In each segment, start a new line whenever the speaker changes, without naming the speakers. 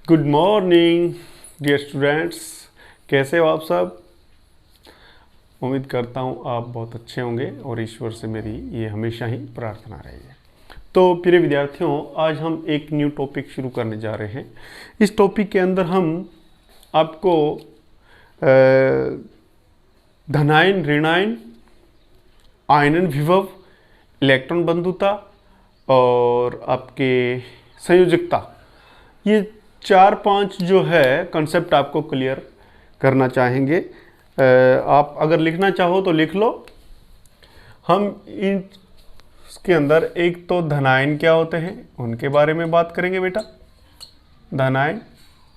Good morning dear students, कैसे हो आप सब। उम्मीद करता हूँ आप बहुत अच्छे होंगे और ईश्वर से मेरी ये हमेशा ही प्रार्थना रही है। तो प्रिय विद्यार्थियों, आज हम एक न्यू टॉपिक शुरू करने जा रहे हैं। इस टॉपिक के अंदर हम आपको धनायन, ऋणायन, आयनन विभव, इलेक्ट्रॉन बंधुता और आपके संयोजकता, ये 4-5 जो है कंसेप्ट आपको क्लियर करना चाहेंगे। आप अगर लिखना चाहो तो लिख लो। हम इसके अंदर एक तो धनायन क्या होते हैं उनके बारे में बात करेंगे बेटा, धनायन।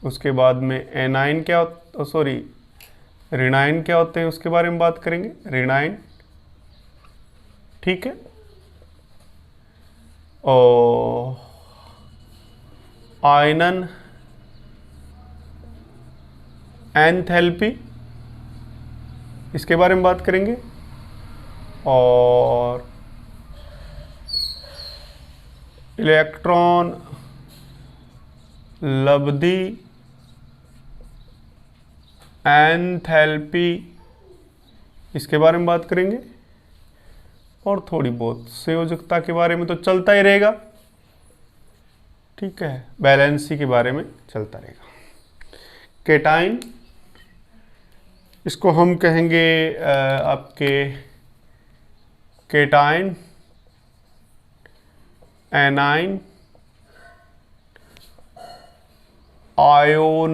उसके बाद में एनायन क्या ऋणायन क्या होते हैं उसके बारे में बात करेंगे, ऋणायन। ठीक है। और आयनन, एंथैल्पी, इसके बारे में बात करेंगे। और इलेक्ट्रॉन लब्धि, एंथैल्पी, इसके बारे में बात करेंगे। और थोड़ी बहुत संयोजकता के बारे में तो चलता ही रहेगा, ठीक है। बैलेंसी के बारे में चलता रहेगा। केटाइन, इसको हम कहेंगे आपके केटाइन, एनाइन,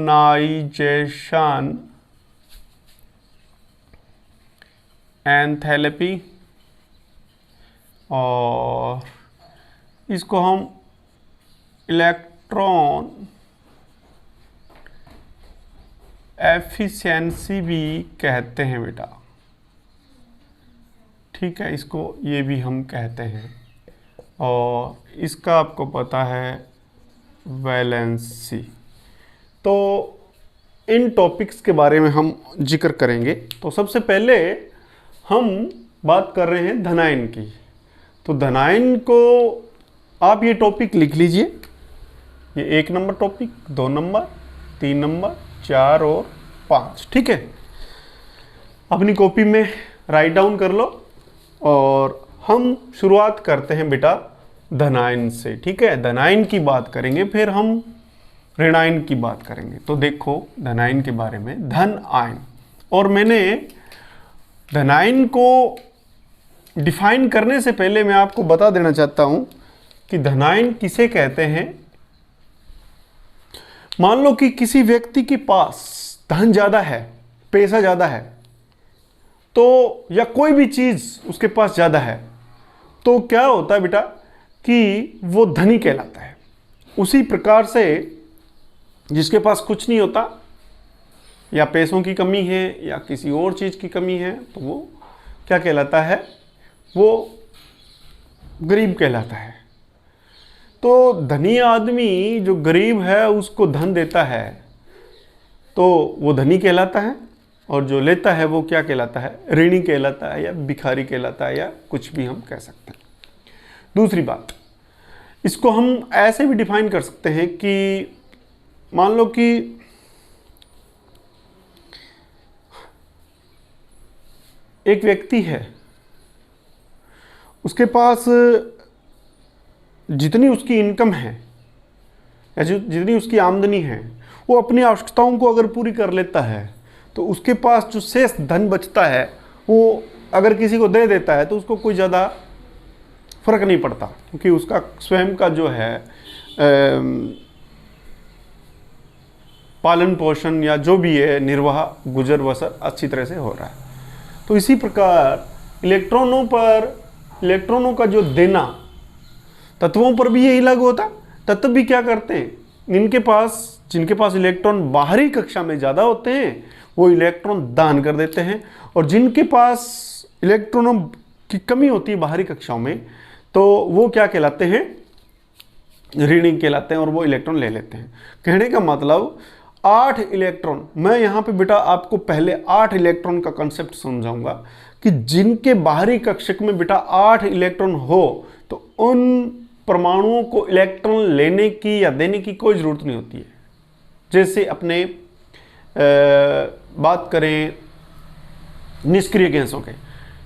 आयोनाइजेशन, एंथैल्पी, और इसको हम इलेक्ट्रॉन एफिशिएंसी भी कहते हैं बेटा, ठीक है। इसको ये भी हम कहते हैं। और इसका आपको पता है वैलेंसी। तो इन टॉपिक्स के बारे में हम जिक्र करेंगे। तो सबसे पहले हम बात कर रहे हैं धनायन की। तो धनायन को आप ये टॉपिक लिख लीजिए। ये 1 नंबर टॉपिक, 2 नंबर, 3 नंबर, 4 और 5, ठीक है। अपनी कॉपी में राइट डाउन कर लो। और हम शुरुआत करते हैं बेटा धनायन से, ठीक है। धनायन की बात करेंगे, फिर हम ऋणायन की बात करेंगे। तो देखो धनायन के बारे में, धन आयन। और मैंने धनायन को डिफाइन करने से पहले मैं आपको बता देना चाहता हूं कि धनायन किसे कहते हैं। मान लो कि किसी व्यक्ति के पास धन ज्यादा है, पैसा ज्यादा है, तो या कोई भी चीज उसके पास ज्यादा है, तो क्या होता है बेटा कि वो धनी कहलाता है। उसी प्रकार से जिसके पास कुछ नहीं होता, या पैसों की कमी है या किसी और चीज की कमी है, तो वो क्या कहलाता है, वो गरीब कहलाता है। तो धनी आदमी जो गरीब है उसको धन देता है तो वो धनी कहलाता है, और जो लेता है वो क्या कहलाता है, ऋणी कहलाता है, या भिखारी कहलाता है, या कुछ भी हम कह सकते हैं। दूसरी बात, इसको हम ऐसे भी डिफाइन कर सकते हैं कि मान लो कि एक व्यक्ति है, उसके पास जितनी उसकी इनकम है या जितनी उसकी आमदनी है, वो अपनी आवश्यकताओं को अगर पूरी कर लेता है, तो उसके पास जो शेष धन बचता है वो अगर किसी को दे देता है तो उसको कोई ज़्यादा फर्क नहीं पड़ता, क्योंकि उसका स्वयं का जो है पालन पोषण या जो भी है निर्वाह, गुजर बसर अच्छी तरह से हो रहा है। तो इसी प्रकार इलेक्ट्रॉनों का जो देना, तत्वों पर भी यही लागू होता। तत्व भी क्या करते हैं, जिनके पास इलेक्ट्रॉन बाहरी कक्षा में ज़्यादा होते हैं वो इलेक्ट्रॉन दान कर देते हैं, और जिनके पास इलेक्ट्रॉनों की कमी होती है बाहरी कक्षाओं में, तो वो क्या कहलाते हैं, ऋणी कहलाते हैं, और वो इलेक्ट्रॉन ले लेते हैं। कहने का मतलब 8 इलेक्ट्रॉन, मैं यहाँ पे बेटा आपको पहले 8 इलेक्ट्रॉन का कंसेप्ट समझाऊंगा कि जिनके बाहरी कक्षक में बेटा 8 इलेक्ट्रॉन हो तो उन परमाणुओं को इलेक्ट्रॉन लेने की या देने की कोई जरूरत नहीं होती है। जैसे अपने बात करें निष्क्रिय गैसों के,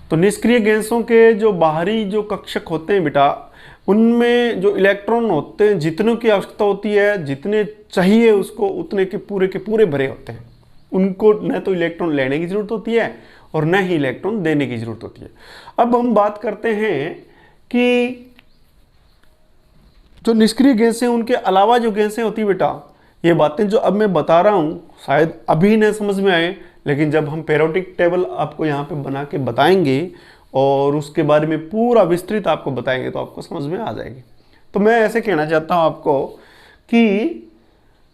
तो निष्क्रिय गैसों के जो बाहरी जो कक्षक होते हैं बेटा, उनमें जो इलेक्ट्रॉन होते हैं, जितनों की आवश्यकता होती है, जितने चाहिए उसको उतने के पूरे भरे होते हैं। उनको न तो इलेक्ट्रॉन लेने की जरूरत होती है और न ही इलेक्ट्रॉन देने की जरूरत होती है। अब हम बात करते हैं कि जो निष्क्रिय गैसें, उनके अलावा जो गैसें होती है बेटा, ये बातें जो अब मैं बता रहा हूँ शायद अभी न समझ में आए, लेकिन जब हम पेरियोडिक टेबल आपको यहाँ पे बना के बताएंगे और उसके बारे में पूरा विस्तृत आपको बताएंगे तो आपको समझ में आ जाएगी। तो मैं ऐसे कहना चाहता हूँ आपको कि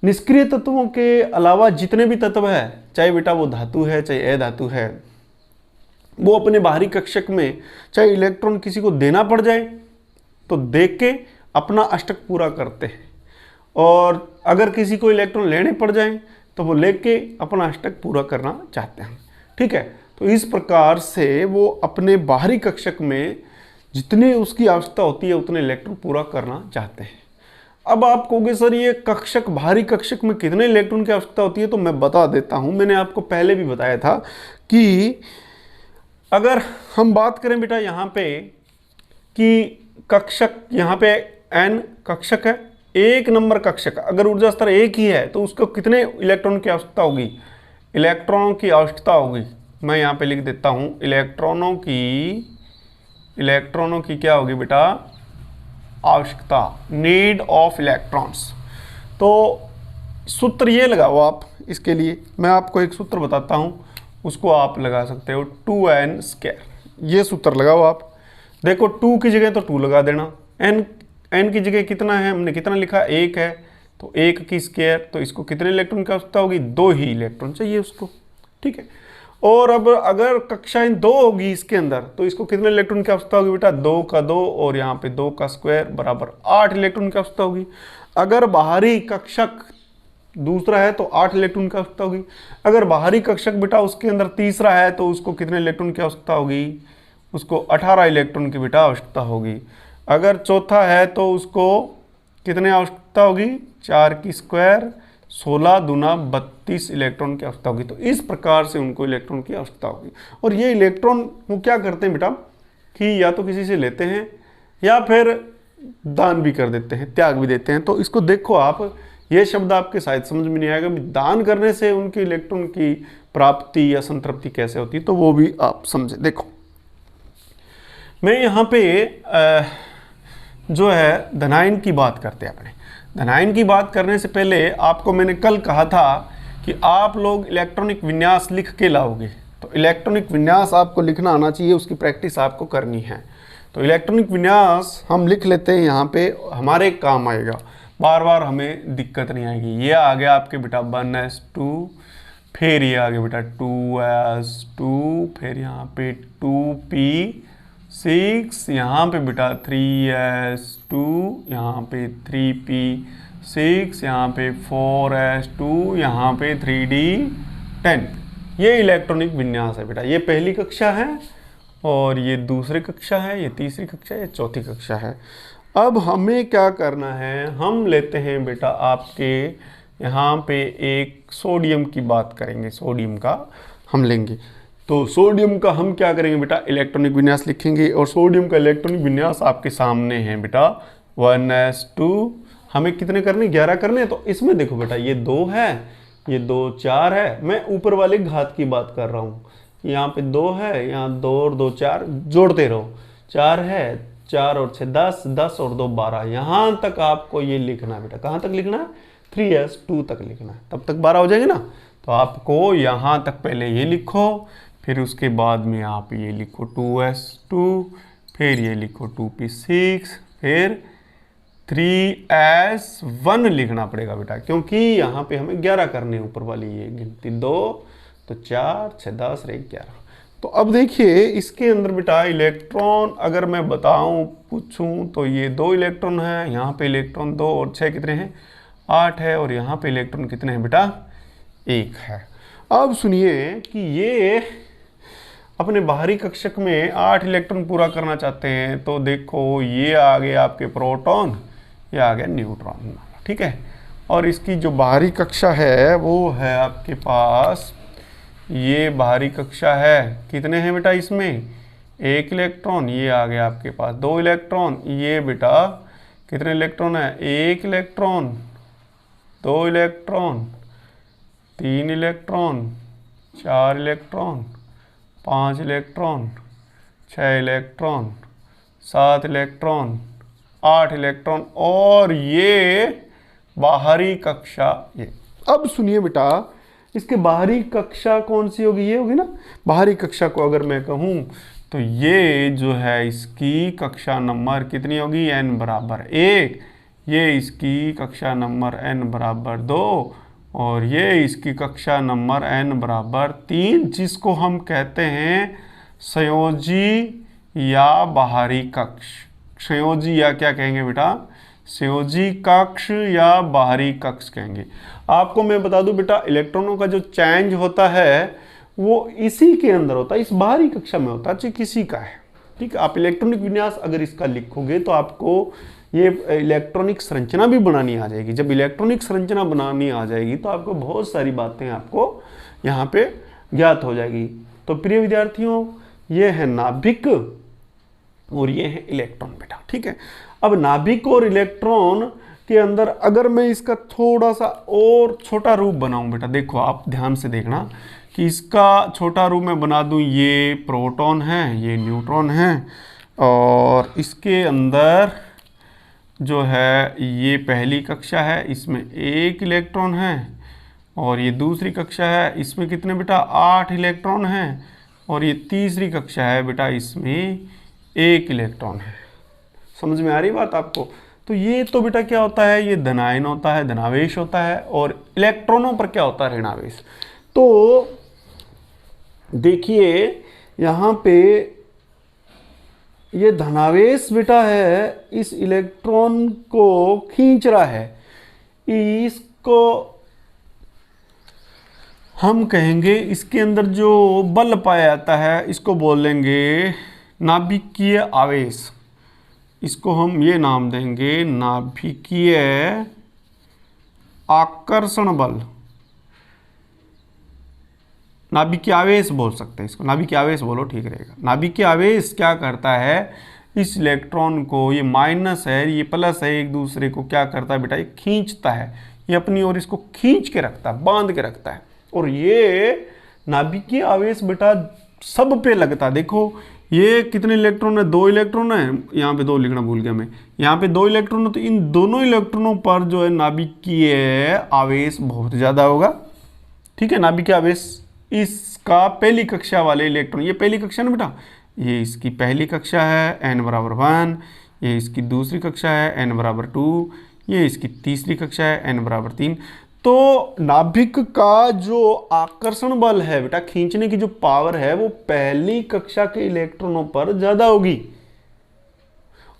निष्क्रिय तत्वों के अलावा जितने भी तत्व है, चाहे बेटा वो धातु है चाहे अधातु है, वो अपने बाहरी कक्षक में चाहे इलेक्ट्रॉन किसी को देना पड़ जाए तो दे के अपना अष्टक पूरा करते हैं, और अगर किसी को इलेक्ट्रॉन लेने पड़ जाए तो वो लेके अपना अष्टक पूरा करना चाहते हैं। ठीक है, तो इस प्रकार से वो अपने बाहरी कक्षक में जितनी उसकी आवश्यकता होती है उतने इलेक्ट्रॉन पूरा करना चाहते हैं। अब आप कहोगे सर ये कक्षक, बाहरी कक्षक में कितने इलेक्ट्रॉन की आवश्यकता होती है, तो मैं बता देता हूं। मैंने आपको पहले भी बताया था कि अगर हम बात करें बेटा यहाँ पे कि कक्षक, यहाँ पे n कक्षक है, एक नंबर कक्षक, अगर ऊर्जा स्तर एक ही है तो उसको कितने इलेक्ट्रॉन की आवश्यकता होगी, इलेक्ट्रॉनों की आवश्यकता होगी। मैं यहाँ पे लिख देता हूँ, इलेक्ट्रॉनों की क्या होगी बेटा, आवश्यकता, नीड ऑफ इलेक्ट्रॉन्स। तो सूत्र ये लगाओ आप, इसके लिए मैं आपको एक सूत्र बताता हूँ, उसको आप लगा सकते हो, 2n²। ये सूत्र लगाओ आप, देखो 2 की जगह तो 2 लगा देना, n की जगह कितना है, हमने कितना लिखा, 1 है, तो 1 की स्क्वायर, तो इसको कितने इलेक्ट्रॉन की आवश्यकता होगी, 2 ही इलेक्ट्रॉन चाहिए उसको। ठीक है, और अब अगर कक्षाएं 2 होगी इसके अंदर तो इसको कितने इलेक्ट्रॉन की आवश्यकता होगी बेटा, 2 का 2 और यहाँ पे 2 का स्क्वायर बराबर 8 इलेक्ट्रॉन की आवश्यकता होगी। अगर बाहरी कक्षक दूसरा है तो 8 इलेक्ट्रॉन की आवश्यकता होगी। अगर बाहरी कक्षक बेटा उसके अंदर तीसरा है तो उसको कितने इलेक्ट्रॉन की आवश्यकता होगी, उसको 18 इलेक्ट्रॉन की बेटा आवश्यकता होगी। अगर चौथा है तो उसको कितने आवश्यकता होगी, 4 की स्क्वायर, 16 दूना 32 इलेक्ट्रॉन की आवश्यकता होगी। तो इस प्रकार से उनको इलेक्ट्रॉन की आवश्यकता होगी। और ये इलेक्ट्रॉन वो क्या करते हैं बेटा कि या तो किसी से लेते हैं या फिर दान भी कर देते हैं, त्याग भी देते हैं। तो इसको देखो आप, ये शब्द आपके शायद समझ में नहीं आएगा, दान करने से उनके इलेक्ट्रॉन की प्राप्ति या संतृप्ति कैसे होती है, तो वो भी आप समझे। देखो मैं यहाँ पे जो है धनायन की बात करते हैं अपने। धनायन की बात करने से पहले आपको मैंने कल कहा था कि आप लोग इलेक्ट्रॉनिक विन्यास लिख के लाओगे, तो इलेक्ट्रॉनिक विन्यास आपको लिखना आना चाहिए, उसकी प्रैक्टिस आपको करनी है। तो इलेक्ट्रॉनिक विन्यास हम लिख लेते हैं, यहाँ पे हमारे काम आएगा, बार बार हमें दिक्कत नहीं आएगी। ये आ गया आपके बेटा 1s2, फिर ये आ गया बेटा 2s2, फिर यहाँ पे 2p6, यहाँ पे बेटा 3s2, यहाँ पे 3p6, यहाँ पे 4s2, यहाँ पे 3d10। ये इलेक्ट्रॉनिक विन्यास है बेटा। ये पहली कक्षा है और ये दूसरी कक्षा है, ये तीसरी कक्षा है, ये चौथी कक्षा है। अब हमें क्या करना है, हम लेते हैं बेटा आपके यहाँ पे एक सोडियम की बात करेंगे, सोडियम का हम लेंगे। तो सोडियम का हम क्या करेंगे बेटा, इलेक्ट्रॉनिक विन्यास लिखेंगे और सोडियम का इलेक्ट्रॉनिक विन्यास आपके सामने है बेटा 1s2। हमें कितने करने, 11 करने। तो इसमें देखो बेटा ये 2 है, ये 2 4 है, मैं ऊपर वाले घात की बात कर रहा हूँ। यहाँ पे 2 है, यहाँ 2 और 2 4, जोड़ते रहो, 4 है, 4 और 6 10, 10 और 2 12, यहाँ तक आपको ये लिखना है बेटा। कहाँ तक लिखना है, 3s2 तक लिखना है, तब तक 12 हो जाएंगे ना। तो आपको यहाँ तक पहले ये लिखो, फिर उसके बाद में आप ये लिखो 2s2, फिर ये लिखो 2p6, फिर 3s1 लिखना पड़ेगा बेटा, क्योंकि यहाँ पे हमें 11 करने ऊपर वाली ये गिनती 2, तो 4 6 10 और 11। तो अब देखिए इसके अंदर बेटा इलेक्ट्रॉन अगर मैं बताऊं पूछूं तो ये 2 इलेक्ट्रॉन है, यहाँ पे इलेक्ट्रॉन 2 और 6 कितने हैं, 8 है, और यहाँ पे इलेक्ट्रॉन कितने हैं बेटा, 1 है। अब सुनिए कि ये अपने बाहरी कक्षक में 8 इलेक्ट्रॉन पूरा करना चाहते हैं। तो देखो ये आ गए आपके प्रोटॉन, ये आ गया न्यूट्रॉन। ठीक है, और इसकी जो बाहरी कक्षा है वो है आपके पास, ये बाहरी कक्षा है, कितने हैं बेटा इसमें, एक इलेक्ट्रॉन, ये आ गया आपके पास दो इलेक्ट्रॉन, ये बेटा कितने इलेक्ट्रॉन है, एक इलेक्ट्रॉन, दो इलेक्ट्रॉन, तीन इलेक्ट्रॉन, चार इलेक्ट्रॉन, पाँच इलेक्ट्रॉन, छः इलेक्ट्रॉन, सात इलेक्ट्रॉन, आठ इलेक्ट्रॉन, और ये बाहरी कक्षा ये। अब सुनिए बेटा, इसके बाहरी कक्षा कौन सी होगी, ये होगी ना। बाहरी कक्षा को अगर मैं कहूँ तो ये जो है इसकी कक्षा नंबर कितनी होगी, n बराबर 1, ये इसकी कक्षा नंबर n बराबर 2, और ये इसकी कक्षा नंबर n बराबर 3, जिसको हम कहते हैं संयोजी या बाहरी कक्ष। संयोजी या क्या कहेंगे बेटा, संयोजी कक्ष या बाहरी कक्ष कहेंगे। आपको मैं बता दूं बेटा, इलेक्ट्रॉनों का जो चेंज होता है वो इसी के अंदर होता है, इस बाहरी कक्षा में होता है, चाहे किसी का है। ठीक है, आप इलेक्ट्रॉनिक विन्यास अगर इसका लिखोगे तो आपको ये इलेक्ट्रॉनिक संरचना भी बनानी आ जाएगी। जब इलेक्ट्रॉनिक संरचना बनानी आ जाएगी तो आपको बहुत सारी बातें आपको यहाँ पे ज्ञात हो जाएगी। तो प्रिय विद्यार्थियों, ये है नाभिक और ये है इलेक्ट्रॉन बेटा। ठीक है, अब नाभिक और इलेक्ट्रॉन के अंदर अगर मैं इसका थोड़ा सा और छोटा रूप बनाऊं बेटा, देखो आप ध्यान से देखना कि इसका छोटा रूप मैं बना दूं, ये प्रोटॉन है, ये न्यूट्रॉन है, और इसके अंदर जो है ये पहली कक्षा है, इसमें एक इलेक्ट्रॉन है, और ये दूसरी कक्षा है, इसमें कितने बेटा, 8 इलेक्ट्रॉन हैं, और ये तीसरी कक्षा है बेटा, इसमें एक इलेक्ट्रॉन है। समझ में आ रही बात आपको। तो ये तो बेटा क्या होता है, ये धनायन होता है, धनावेश होता है, और इलेक्ट्रॉनों पर क्या होता है, ऋणावेश। तो देखिए यहाँ पे ये धनावेश बेटा है, इस इलेक्ट्रॉन को खींच रहा है, इसको हम कहेंगे, इसके अंदर जो बल पाया जाता है इसको बोलेंगे नाभिकीय आवेश। इसको हम ये नाम देंगे नाभिकीय आकर्षण बल, नाभिकीय आवेश बोल सकते हैं इसको, नाभिकीय आवेश बोलो ठीक रहेगा। नाभिकीय आवेश क्या करता है, इस इलेक्ट्रॉन को, ये माइनस है ये प्लस है, एक दूसरे को क्या करता है बेटा, ये खींचता है, ये अपनी ओर इसको खींच के रखता है, बांध के रखता है। और ये नाभिकीय आवेश बेटा सब पे लगता है। देखो ये कितने इलेक्ट्रॉन है, दो इलेक्ट्रॉन है, यहाँ पे दो लिखना भूल गया मैं, यहाँ पे दो इलेक्ट्रॉन है, तो इन दोनों इलेक्ट्रॉनों पर जो है नाभिकीय आवेश बहुत ज़्यादा होगा। ठीक है, नाभिकीय आवेश इसका पहली कक्षा वाले इलेक्ट्रॉन, ये पहली कक्षा ना बेटा, ये इसकी पहली कक्षा है n बराबर 1, ये इसकी दूसरी कक्षा है n बराबर 2, ये इसकी तीसरी कक्षा है n बराबर 3। तो नाभिक का जो आकर्षण बल है बेटा, खींचने की जो पावर है, वो पहली कक्षा के इलेक्ट्रॉनों पर ज्यादा होगी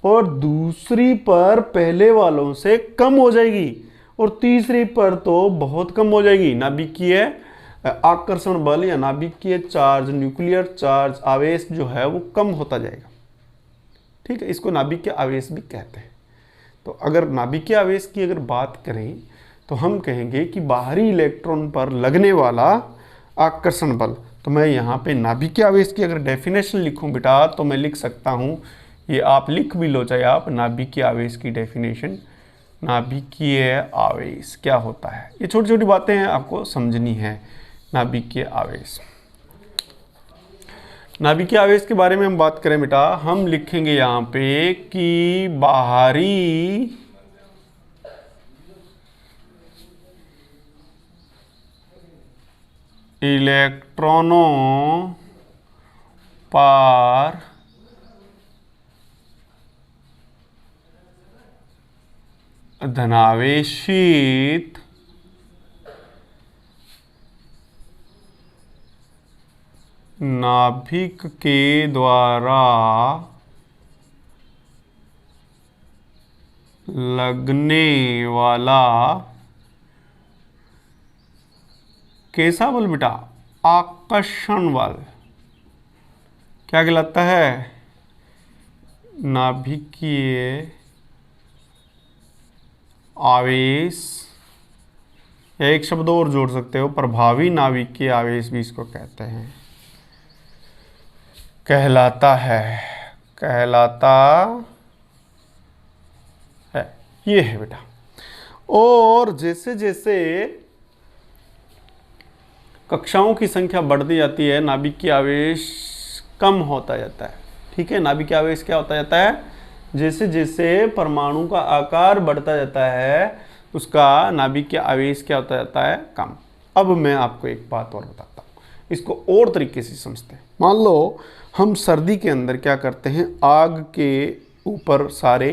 और दूसरी पर पहले वालों से कम हो जाएगी, और तीसरी पर तो बहुत कम हो जाएगी। नाभिकीय आकर्षण बल या नाभिकीय चार्ज, न्यूक्लियर चार्ज, आवेश जो है वो कम होता जाएगा। ठीक है, इसको नाभिकीय आवेश भी कहते हैं। तो अगर नाभिकीय आवेश की अगर बात करें तो हम कहेंगे कि बाहरी इलेक्ट्रॉन पर लगने वाला आकर्षण बल। तो मैं यहाँ पे नाभिकीय आवेश की अगर डेफिनेशन लिखूं बेटा, तो मैं लिख सकता हूँ, ये आप लिख भी लो चाहे आप, नाभिकीय आवेश की डेफिनेशन। नाभिकीय आवेश क्या होता है, ये छोटी छोटी बातें हैं आपको समझनी है। नाभिकीय आवेश, नाभिकीय आवेश के बारे में हम बात करें बेटा, हम लिखेंगे यहाँ पे कि बाहरी इलेक्ट्रॉनों पर धनावेशित नाभिक के द्वारा लगने वाला कैसा बल बेटा, आकर्षण बल क्या कहलाता है, नाभिकीय आवेश या एक शब्द और जोड़ सकते हो, प्रभावी नाभिकीय आवेश भी इसको कहते हैं, कहलाता है, कहलाता है। ये है बेटा। और जैसे जैसे कक्षाओं की संख्या बढ़ती जाती है, नाभिकीय आवेश कम होता जाता है। ठीक है, नाभिकीय आवेश क्या होता जाता है, जैसे जैसे परमाणु का आकार बढ़ता जाता है उसका नाभिकीय आवेश क्या होता जाता है, कम। अब मैं आपको एक बात और बताता हूँ, इसको और तरीके से समझते हैं। मान लो हम सर्दी के अंदर क्या करते हैं, आग के ऊपर सारे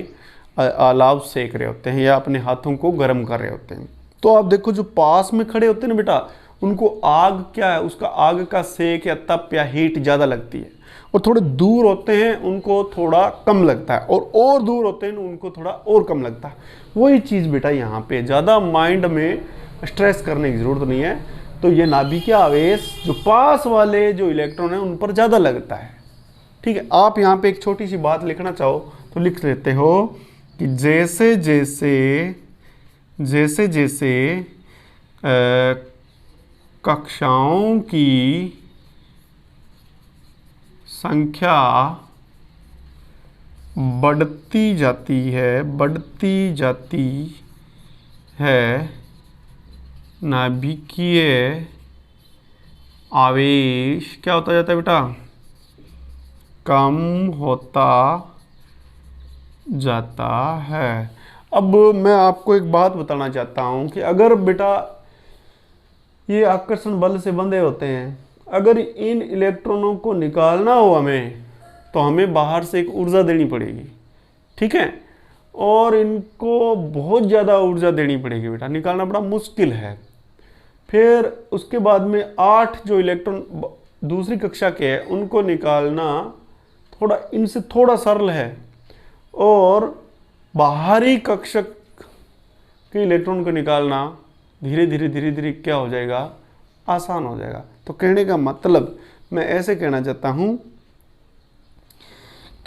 अलाव सेक रहे होते हैं या अपने हाथों को गर्म कर रहे होते हैं। तो आप देखो जो पास में खड़े होते हैं ना बेटा, उनको आग क्या है, उसका आग का सेक या तप या हीट ज़्यादा लगती है, और थोड़े दूर होते हैं उनको थोड़ा कम लगता है, और दूर होते हैं उनको थोड़ा और कम लगता है। वही चीज़ बेटा यहाँ पे, ज़्यादा माइंड में स्ट्रेस करने की ज़रूरत नहीं है। तो ये नाभिकीय आवेश जो पास वाले जो इलेक्ट्रॉन है उन पर ज़्यादा लगता है। ठीक है, आप यहाँ पे एक छोटी सी बात लिखना चाहो तो लिख लेते हो कि जैसे जैसे कक्षाओं की संख्या बढ़ती जाती है, नाभिकीय आवेश क्या होता जाता है बेटा, कम होता जाता है। अब मैं आपको एक बात बताना चाहता हूँ कि अगर बेटा ये आकर्षण बल से बंधे होते हैं, अगर इन इलेक्ट्रॉनों को निकालना हो हमें, तो हमें बाहर से एक ऊर्जा देनी पड़ेगी। ठीक है, और इनको बहुत ज़्यादा ऊर्जा देनी पड़ेगी बेटा, निकालना बड़ा मुश्किल है। फिर उसके बाद में 8 जो इलेक्ट्रॉन दूसरी कक्षा के हैं उनको निकालना थोड़ा इनसे थोड़ा सरल है, और बाहरी कक्षा के इलेक्ट्रॉन को निकालना धीरे धीरे क्या हो जाएगा, आसान हो जाएगा। तो कहने का मतलब मैं ऐसे कहना चाहता हूं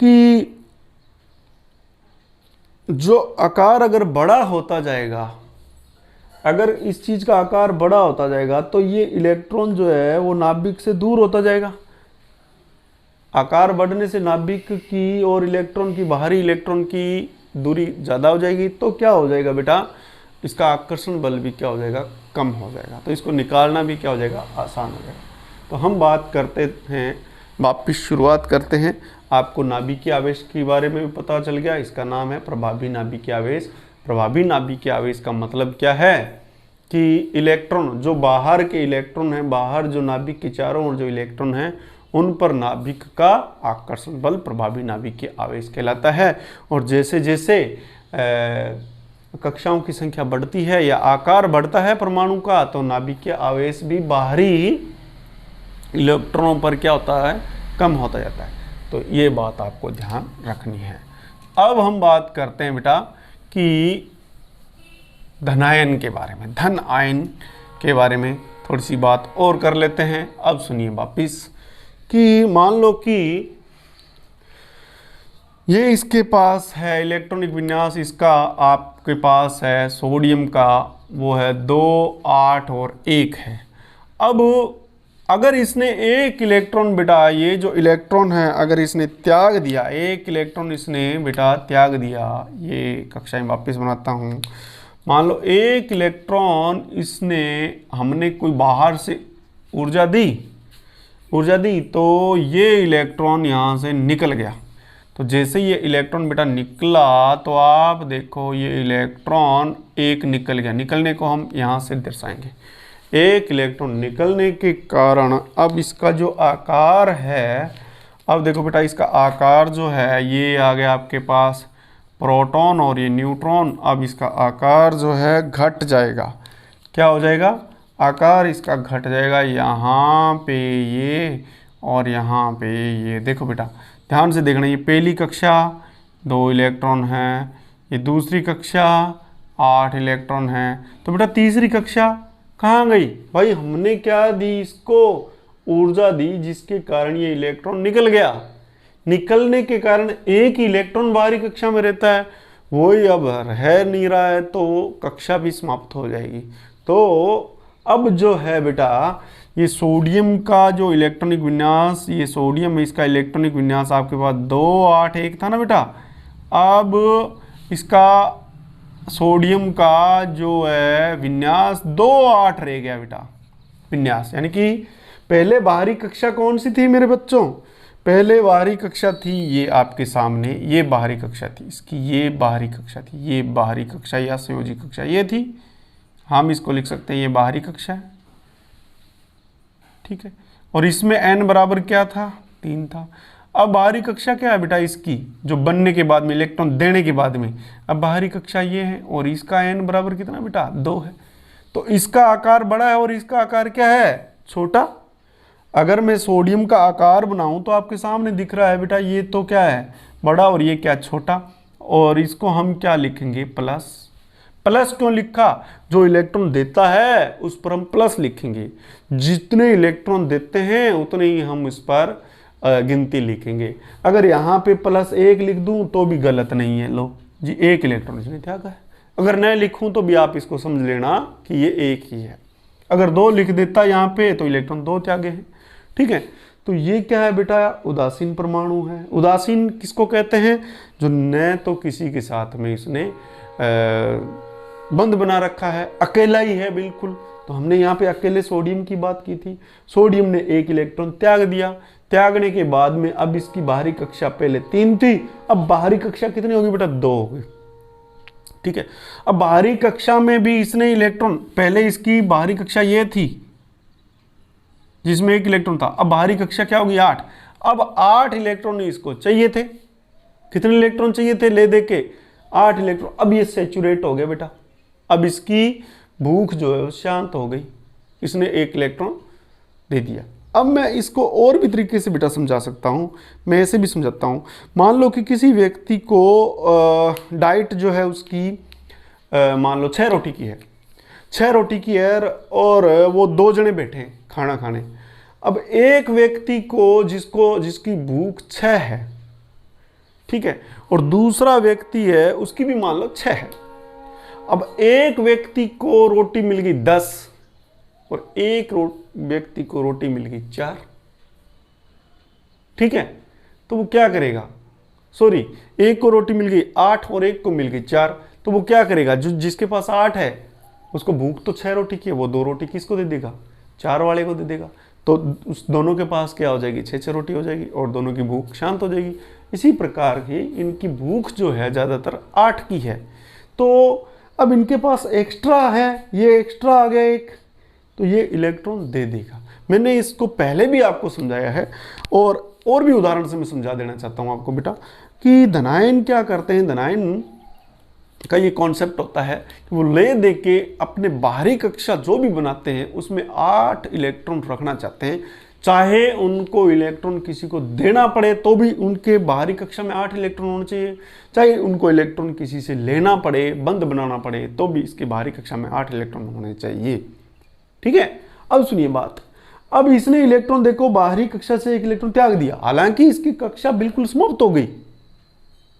कि जो आकार अगर बड़ा होता जाएगा, अगर इस चीज का आकार बड़ा होता जाएगा तो ये इलेक्ट्रॉन जो है वो नाभिक से दूर होता जाएगा। आकार बढ़ने से नाभिक की और इलेक्ट्रॉन की, बाहरी इलेक्ट्रॉन की दूरी ज़्यादा हो जाएगी, तो क्या हो जाएगा बेटा, इसका आकर्षण बल भी क्या हो जाएगा, कम हो जाएगा। तो इसको निकालना भी क्या हो जाएगा, आसान हो जाएगा। तो हम बात करते हैं, वापिस शुरुआत करते हैं। आपको नाभिकीय आवेश के बारे में भी पता चल गया, इसका नाम है प्रभावी नाभिकीय आवेश। प्रभावी नाभिकीय आवेश का मतलब क्या है कि इलेक्ट्रॉन जो बाहर के इलेक्ट्रॉन हैं, बाहर जो नाभिक के चारों ओर जो इलेक्ट्रॉन हैं उन पर नाभिक का आकर्षण बल प्रभावी नाभिकीय आवेश कहलाता है। और जैसे जैसे कक्षाओं की संख्या बढ़ती है या आकार बढ़ता है परमाणु का, तो नाभिकीय आवेश भी बाहरी इलेक्ट्रॉनों पर क्या होता है, कम होता जाता है। तो ये बात आपको ध्यान रखनी है। अब हम बात करते हैं बेटा कि धनायन के बारे में, धन आयन के बारे में थोड़ी सी बात और कर लेते हैं। अब सुनिए वापिस कि मान लो कि ये इसके पास है इलेक्ट्रॉनिक विन्यास, इसका आपके पास है सोडियम का, वो है 2, 8 और 1 है। अब अगर इसने एक इलेक्ट्रॉन बेटा, ये जो इलेक्ट्रॉन है अगर इसने त्याग दिया, एक इलेक्ट्रॉन इसने बेटा त्याग दिया, ये कक्षा में वापस बनाता हूँ। मान लो एक इलेक्ट्रॉन इसने, हमने कोई बाहर से ऊर्जा दी तो ये इलेक्ट्रॉन यहाँ से निकल गया। तो जैसे ये इलेक्ट्रॉन बेटा निकला तो आप देखो ये इलेक्ट्रॉन एक निकल गया, निकलने को हम यहाँ से दर्शाएंगे। एक इलेक्ट्रॉन निकलने के कारण अब इसका जो आकार है, अब देखो बेटा इसका आकार जो है ये आ गया आपके पास प्रोटॉन और ये न्यूट्रॉन। अब इसका आकार जो है घट जाएगा, क्या हो जाएगा, आकार इसका घट जाएगा। यहाँ पे ये और यहाँ पे ये, देखो बेटा ध्यान से देखना, ये पहली कक्षा 2 इलेक्ट्रॉन हैं, ये दूसरी कक्षा 8 इलेक्ट्रॉन हैं। तो बेटा तीसरी कक्षा कहाँ गई भाई, हमने क्या दी, इसको ऊर्जा दी जिसके कारण ये इलेक्ट्रॉन निकल गया। निकलने के कारण एक ही इलेक्ट्रॉन बाहरी कक्षा में रहता है, वही अब रह नहीं रहा है, तो कक्षा भी समाप्त हो जाएगी। तो अब जो है बेटा, ये सोडियम का जो इलेक्ट्रॉनिक विन्यास, ये सोडियम है, इसका इलेक्ट्रॉनिक विन्यास आपके पास 2 8 1 था ना बेटा। अब इसका सोडियम का जो है विन्यास 2 8 रह गया बेटा, विन्यास। यानी कि पहले बाहरी कक्षा कौन सी थी मेरे बच्चों? पहले बाहरी कक्षा थी ये आपके सामने, ये बाहरी कक्षा थी इसकी, ये बाहरी कक्षा थी, ये बाहरी कक्षा या संयोजी कक्षा ये थी। हम इसको लिख सकते हैं ये बाहरी कक्षा है, ठीक है। और इसमें n बराबर क्या था? 3 था। अब बाहरी कक्षा क्या है बेटा इसकी, जो बनने के बाद में, इलेक्ट्रॉन देने के बाद में, अब बाहरी कक्षा ये है और इसका n बराबर कितना बेटा? 2 है। तो इसका आकार बड़ा है और इसका आकार क्या है? छोटा। अगर मैं सोडियम का आकार बनाऊं तो आपके सामने दिख रहा है बेटा, ये तो क्या है? बड़ा, और ये क्या? छोटा। और इसको हम क्या लिखेंगे? प्लस। प्लस क्यों लिखा? जो इलेक्ट्रॉन देता है उस पर हम प्लस लिखेंगे, जितने इलेक्ट्रॉन देते हैं उतने ही हम इस पर गिनती लिखेंगे। अगर यहाँ पे +1 लिख दूं तो भी गलत नहीं है, लो जी 1 इलेक्ट्रॉन इसने त्यागा है। अगर न लिखूं तो भी आप इसको समझ लेना कि ये 1 ही है। अगर 2 लिख देता यहाँ पे तो इलेक्ट्रॉन 2 त्यागे हैं, ठीक है। तो ये क्या है बेटा? उदासीन परमाणु है। उदासीन किसको कहते हैं? जो न तो किसी के साथ में इसने बंद बना रखा है, अकेला ही है बिल्कुल। तो हमने यहाँ पे अकेले सोडियम की बात की थी। सोडियम ने 1 इलेक्ट्रॉन त्याग दिया, त्यागने के बाद में अब इसकी बाहरी कक्षा पहले 3 थी, अब बाहरी कक्षा कितनी होगी बेटा? 2 होगी, ठीक है। अब बाहरी कक्षा में भी इसने इलेक्ट्रॉन, पहले इसकी बाहरी कक्षा ये थी जिसमें 1 इलेक्ट्रॉन था, अब बाहरी कक्षा क्या होगी? 8। अब 8 इलेक्ट्रॉन इसको चाहिए थे। कितने इलेक्ट्रॉन चाहिए थे? ले दे के 8 इलेक्ट्रॉन। अब ये सैचुरेट हो गया बेटा, अब इसकी भूख जो है शांत हो गई, इसने 1 इलेक्ट्रॉन दे दिया। अब मैं इसको और भी तरीके से बेटा समझा सकता हूँ, मैं ऐसे भी समझाता हूँ। मान लो कि किसी व्यक्ति को डाइट जो है उसकी मान लो 6 रोटी की है, 6 रोटी की है और वो 2 जने बैठे हैं खाना खाने। अब एक व्यक्ति को जिसकी भूख 6 है, ठीक है, और दूसरा व्यक्ति है उसकी भी मान लो 6 है। अब एक व्यक्ति को रोटी मिल गई 10 और एक व्यक्ति को रोटी मिल गई 4, ठीक है। तो वो क्या करेगा? सॉरी, एक को रोटी मिल गई 8 और एक को मिल गई 4, तो वो क्या करेगा? जिसके पास 8 है उसको भूख तो 6 रोटी की है, वो 2 रोटी किसको दे देगा? 4 वाले को दे देगा। तो उस दोनों के पास क्या हो जाएगी? 6 रोटी हो जाएगी और दोनों की भूख शांत हो जाएगी। इसी प्रकार की इनकी भूख जो है ज़्यादातर 8 की है। तो अब इनके पास एक्स्ट्रा है, ये एक्स्ट्रा आ गया एक, तो ये इलेक्ट्रॉन दे देगा। मैंने इसको पहले भी आपको समझाया है और भी उदाहरण से मैं समझा देना चाहता हूँ आपको बेटा, कि धनायन क्या करते हैं। धनायन का ये कॉन्सेप्ट होता है कि वो ले दे के अपने बाहरी कक्षा जो भी बनाते हैं उसमें 8 इलेक्ट्रॉन रखना चाहते हैं। चाहे उनको इलेक्ट्रॉन किसी को देना पड़े तो भी उनके बाहरी कक्षा में 8 इलेक्ट्रॉन होने चाहिए, चाहे उनको इलेक्ट्रॉन किसी से लेना पड़े, बंद बनाना पड़े, तो भी इसकी बाहरी कक्षा में 8 इलेक्ट्रॉन होने चाहिए, ठीक है। अब सुनिए बात, अब इसने इलेक्ट्रॉन देखो बाहरी कक्षा से 1 इलेक्ट्रॉन त्याग दिया, हालांकि इसकी कक्षा बिल्कुल समाप्त हो गई।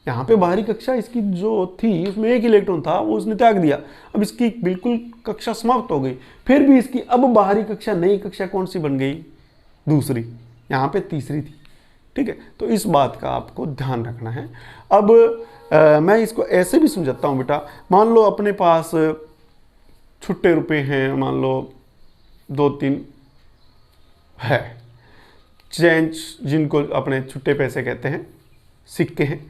यहाँ पे बाहरी कक्षा इसकी जो थी उसमें 1 इलेक्ट्रॉन था, वो उसने त्याग दिया, अब इसकी बिल्कुल कक्षा समाप्त हो गई। फिर भी इसकी अब बाहरी कक्षा, नई कक्षा कौन सी बन गई? दूसरी, यहाँ पे तीसरी थी, ठीक है। तो इस बात का आपको ध्यान रखना है। अब मैं इसको ऐसे भी समझाता हूँ बेटा, मान लो अपने पास छुट्टे रुपए हैं, मान लो 2-3 है, चेंज जिनको अपने छुट्टे पैसे कहते हैं, सिक्के हैं।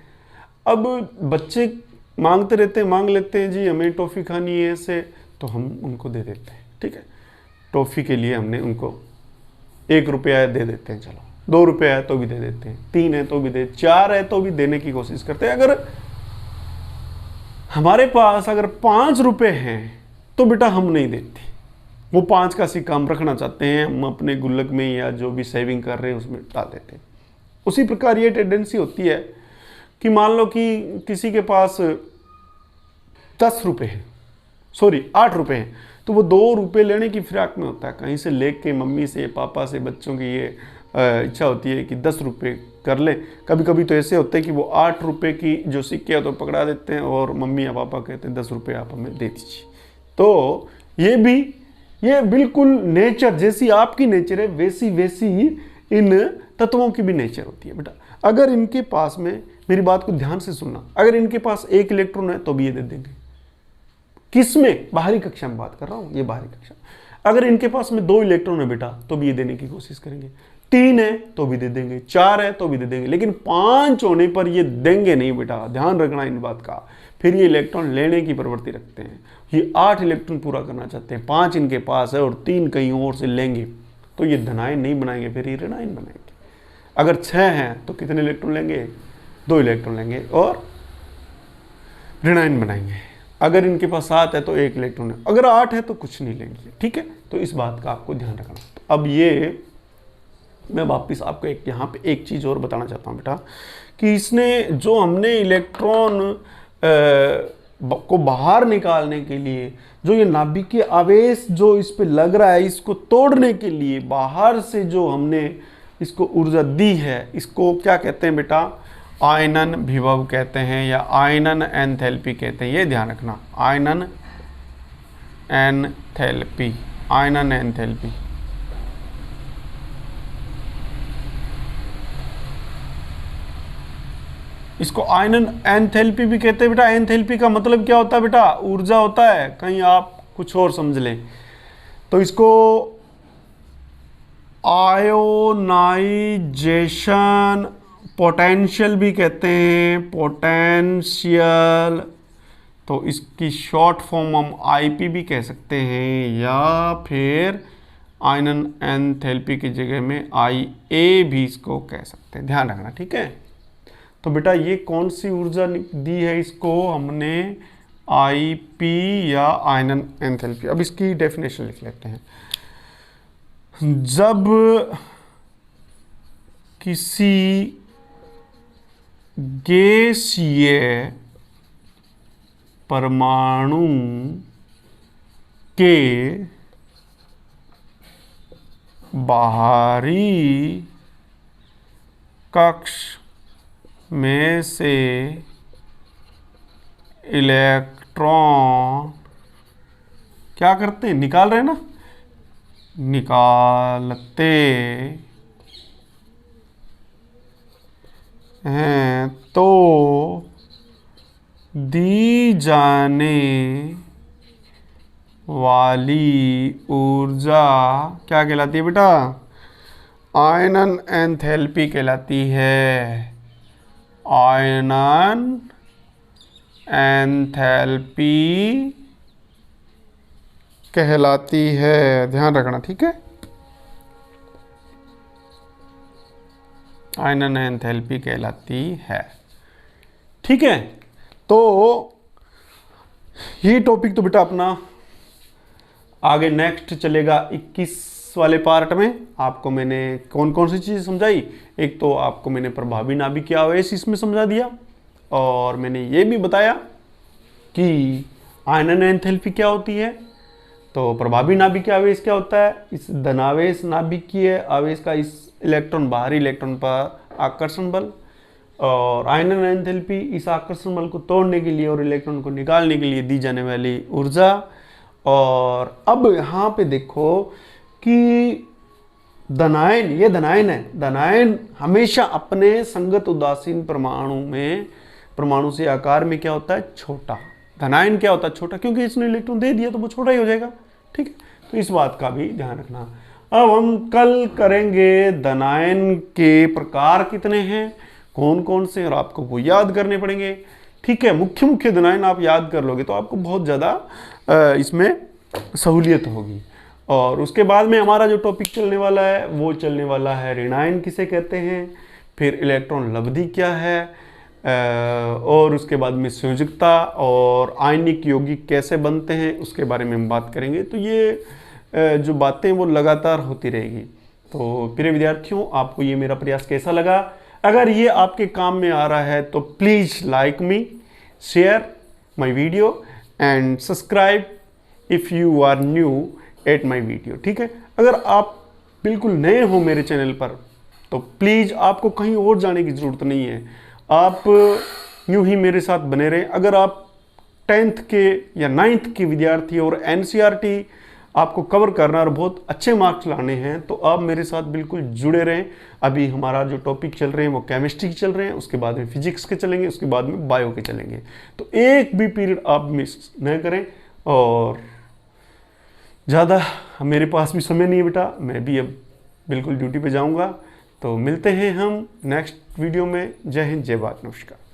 अब बच्चे मांगते रहते हैं, मांग लेते हैं, जी हमें टॉफ़ी खानी है ऐसे, तो हम उनको दे देते हैं, ठीक है। टॉफ़ी के लिए हमने उनको 1 रुपया दे देते हैं, चलो 2 रुपया है तो भी दे देते हैं, 3 है तो भी दे, 4 है तो भी देने की कोशिश करते हैं। अगर हमारे पास अगर 5 रुपए हैं तो बेटा हम नहीं देते, वो 5 का सिक्का हम रखना चाहते हैं, हम अपने गुल्लक में या जो भी सेविंग कर रहे हैं उसमें डाल देते हैं। उसी प्रकार ये टेंडेंसी होती है कि मान लो कि किसी के पास 10 रुपए हैं, सॉरी 8 रुपए हैं, तो वो 2 रुपए लेने की फिराक में होता है, कहीं से लेके मम्मी से, पापा से, बच्चों की ये इच्छा होती है कि 10 रुपए कर ले। कभी कभी तो ऐसे होते हैं कि वो 8 रुपए की जो सिक्के हैं तो पकड़ा देते हैं और मम्मी या पापा कहते हैं 10 रुपये आप हमें दे दीजिए। तो ये बिल्कुल नेचर जैसी आपकी नेचर है वैसी वैसी इन तत्वों की भी नेचर होती है बेटा। अगर इनके पास में, मेरी बात को ध्यान से सुनना, अगर इनके पास एक इलेक्ट्रॉन है तो भी ये दे देंगे। किसमें? बाहरी कक्षा में बात कर रहा हूं, ये बाहरी कक्षा। अगर इनके पास में 2 इलेक्ट्रॉन है बेटा तो भी ये देने की कोशिश करेंगे, 3 है तो भी दे देंगे, 4 है तो भी दे देंगे, लेकिन 5 होने पर ये देंगे नहीं बेटा, ध्यान रखना इन बात का। फिर ये इलेक्ट्रॉन लेने की प्रवृत्ति रखते हैं। ये 8 इलेक्ट्रॉन पूरा करना चाहते हैं, 5 इनके पास है और 3 कहीं और से लेंगे, तो ये धनायन नहीं बनाएंगे, फिर ये ऋणायन बनाएंगे। अगर 6 हैं तो कितने इलेक्ट्रॉन लेंगे? 2 इलेक्ट्रॉन लेंगे और ऋणायन बनाएंगे। अगर इनके पास 7 है तो 1 इलेक्ट्रॉन है, अगर 8 है तो कुछ नहीं लेंगे। ठीक है, तो इस बात का आपको ध्यान रखना। अब ये मैं वापस आपको यहाँ पे एक चीज़ और बताना चाहता हूँ बेटा, कि इसने जो हमने इलेक्ट्रॉन को बाहर निकालने के लिए जो ये नाभिकीय आवेश जो इस पे लग रहा है, इसको तोड़ने के लिए बाहर से जो हमने इसको ऊर्जा दी है, इसको क्या कहते हैं बेटा? आयनन विभव कहते हैं या आयनन एंथैल्पी कहते हैं। ये ध्यान रखना, आयनन एंथैल्पी, आयनन एंथैल्पी। इसको आयनन एंथैल्पी भी कहते हैं बेटा। एंथैल्पी का मतलब क्या होता है बेटा? ऊर्जा होता है, कहीं आप कुछ और समझ लें तो इसको आयोनाइजेशन पोटेंशियल भी कहते हैं, पोटेंशियल। तो इसकी शॉर्ट फॉर्म हम आईपी भी कह सकते हैं, या फिर आयनन एंथैल्पी की जगह में आईए भी इसको कह सकते हैं। ध्यान रखना, ठीक है। तो बेटा ये कौन सी ऊर्जा दी है इसको? हमने आईपी या आयनन एंथैल्पी। अब इसकी डेफिनेशन लिख लेते हैं। जब किसी गैसीय परमाणु के बाहरी कक्ष में से इलेक्ट्रॉन क्या करते हैं? निकाल रहे हैं ना, निकालते हैं तो दी जाने वाली ऊर्जा क्या कहलाती है बेटा? आयनन एंथैल्पी कहलाती है। आयनन एंथैल्पी कहलाती है, ध्यान रखना, ठीक है। आयनन एंथैल्पी कहलाती है, ठीक है। तो ये टॉपिक तो बेटा अपना आगे नेक्स्ट चलेगा 21 वाले पार्ट में। आपको मैंने कौन कौन सी चीज़ समझाई? एक तो आपको मैंने प्रभावी नाभिकीय आवेश इसमें समझा दिया, और मैंने ये भी बताया कि आयनन एंथैल्पी क्या होती है, तो प्रभावी नाभिकीय आवेश क्या होता है, इस धनावेश नाभिकीय आवेश का इस इलेक्ट्रॉन बाहरी इलेक्ट्रॉन पर आकर्षण बल, और आयनन एंथैल्पी इस आकर्षण बल को तोड़ने के लिए और इलेक्ट्रॉन को निकालने के लिए दी जाने वाली ऊर्जा। और अब यहाँ पे देखो कि धनायन, ये धनायन है। धनायन हमेशा अपने संगत उदासीन परमाणु से आकार में क्या होता है? छोटा। धनायन क्या होता है? छोटा, क्योंकि इसने इलेक्ट्रॉन दे दिया तो वो छोटा ही हो जाएगा, ठीक है। तो इस बात का भी ध्यान रखना। अब हम कल करेंगे धनायन के प्रकार कितने हैं, कौन कौन से, और आपको वो याद करने पड़ेंगे, ठीक है। मुख्य मुख्य धनायन आप याद कर लोगे तो आपको बहुत ज़्यादा इसमें सहूलियत होगी। और उसके बाद में हमारा जो टॉपिक चलने वाला है वो चलने वाला है ऋणायन किसे कहते हैं, फिर इलेक्ट्रॉन लब्धि क्या है, और उसके बाद में संयोजकता और आयनिक यौगिक कैसे बनते हैं उसके बारे में हम बात करेंगे। तो ये जो बातें वो लगातार होती रहेगी। तो प्रिय विद्यार्थियों, आपको ये मेरा प्रयास कैसा लगा? अगर ये आपके काम में आ रहा है तो please like me, share my video and subscribe if you are new at my video, ठीक है। अगर आप बिल्कुल नए हो मेरे चैनल पर तो प्लीज़ आपको कहीं और जाने की ज़रूरत नहीं है, आप यूँ ही मेरे साथ बने रहें। अगर आप 10th के या 9th के विद्यार्थी और एनसीईआरटी आपको कवर करना और बहुत अच्छे मार्क्स लाने हैं, तो आप मेरे साथ बिल्कुल जुड़े रहें। अभी हमारा जो टॉपिक चल रहे हैं वो केमिस्ट्री के चल रहे हैं, उसके बाद में फिजिक्स के चलेंगे, उसके बाद में बायो के चलेंगे। तो एक भी पीरियड आप मिस न करें। और ज़्यादा मेरे पास भी समय नहीं है बेटा, मैं भी अब बिल्कुल ड्यूटी पे जाऊंगा। तो मिलते हैं हम नेक्स्ट वीडियो में। जय हिंद, जय भारत, नमस्कार।